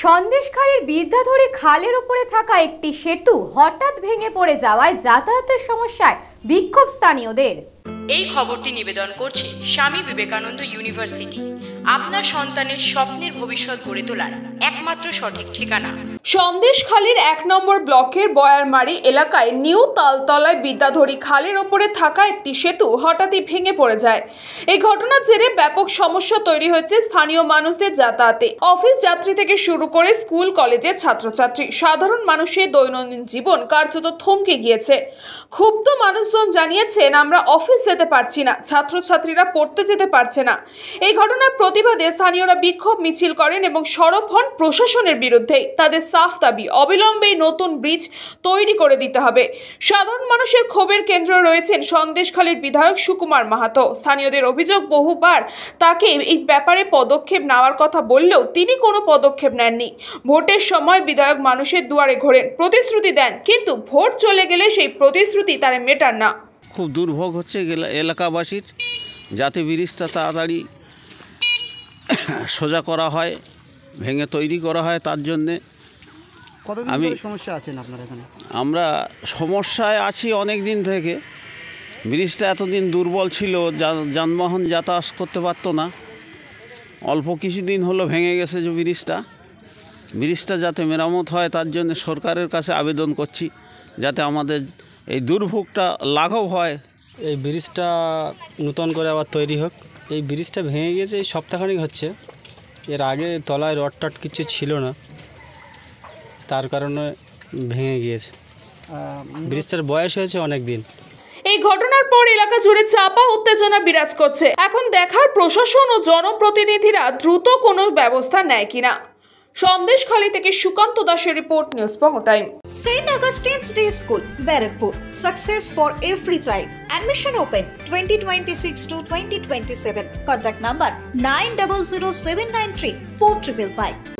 সন্দেশখালীর বিদ্যাধরী খালের উপরে থাকা একটি সেতু হঠাৎ ভেঙে পড়ে যাওয়ায় যাতায়াতের সমস্যায় বিক্ষোভ স্থানীয়দের। এই খবরটি নিবেদন করছে স্বামী বিবেকানন্দ ইউনিভার্সিটি, আপনার সন্তানের স্বপ্নের ভবিষ্যৎ গড়ে তোলার একমাত্র সঠিক ঠিকানা। সন্দেশখালীর ১ নম্বর ব্লকের বয়ারমারি এলাকায় নিউ তালতলায় বিদ্যাধরী খালের ওপরে থাকা একটি সেতু হঠাৎই ভেঙে পড়ে যায়। এই ঘটনার জেরে ব্যাপক সমস্যা তৈরি হয়েছে স্থানীয় মানুষদের যাতায়াতে। অফিস যাত্রী থেকে শুরু করে স্কুল কলেজের ছাত্রছাত্রী, সাধারণ মানুষের দৈনন্দিন জীবন কার্যত থমকে গিয়েছে। ক্ষুব্ধ মানুষজন জানিয়েছেন, আমরা অফিস যেতে পারছি না, ছাত্রছাত্রীরা পড়তে যেতে পারছে না। এই ঘটনার প্রতিবাদে স্থানীয়রা বিক্ষোভ মিছিল করেন এবং সরব হন প্রশাসনের বিরুদ্ধে। তাদের সাফ দাবি, অবিলম্বে নতুন ব্রিজ তৈরি করে দিতে হবে। সাধারণ মানুষের ক্ষোভের কেন্দ্রে রয়েছেন সন্দেশখালীর বিধায়ক সুকুমার মাহাতো। স্থানীয়দের অভিযোগ, বহুবার তাকে এই ব্যাপারে পদক্ষেপ নেওয়ার কথা বললেও তিনি কোনো পদক্ষেপ নেননি। ভোটের সময় বিধায়ক মানুষের দুয়ারে ঘোরেন, প্রতিশ্রুতি দেন, কিন্তু ভোট চলে গেলে সেই প্রতিশ্রুতি তারা মেটান না। খুব দুর্ভোগ হচ্ছে এলাকাবাসীর, যাতে ব্রিজটা তাড়াতাড়ি সোজা করা হয়, ভেঙে তৈরি করা হয়। তার জন্যে সমস্যা আছেন আপনার এখানে? আমরা সমস্যায় আছি অনেক দিন থেকে। ব্রিজটা এতদিন দুর্বল ছিল, যানবাহন যাতায়াত করতে পারতো না। অল্প কিছুদিন হলো ভেঙে গেছে যে ব্রিজটা যাতে মেরামত হয়, তার জন্য সরকারের কাছে আবেদন করছি, যাতে আমাদের এই দুর্ভোগটা লাঘব হয়। এই ব্রিজটা নতুন করে আবার তৈরি হোক। এই ব্রিজটা ভেঙে গেছে এই সপ্তাহখানেক হচ্ছে। এর আগে তলায় রড টড কিছু ছিল না, তার কারণে ভেঙে গিয়েছে। ব্রিজটার বয়স হয়েছে অনেক দিন। এই ঘটনার পর এলাকা জুড়ে চাপা উত্তেজনা বিরাজ করছে। এখন দেখার প্রশাসন ও জনপ্রতিনিধিরা দ্রুত কোনো ব্যবস্থা নেয় কিনা। সন্দেশখালী থেকে সুকান্ত দাসের report, news Banga time. St. Augustine's Day School, Barakpur. Success for every child. Admission open 2026 to 2027. Contact number 900793 4555.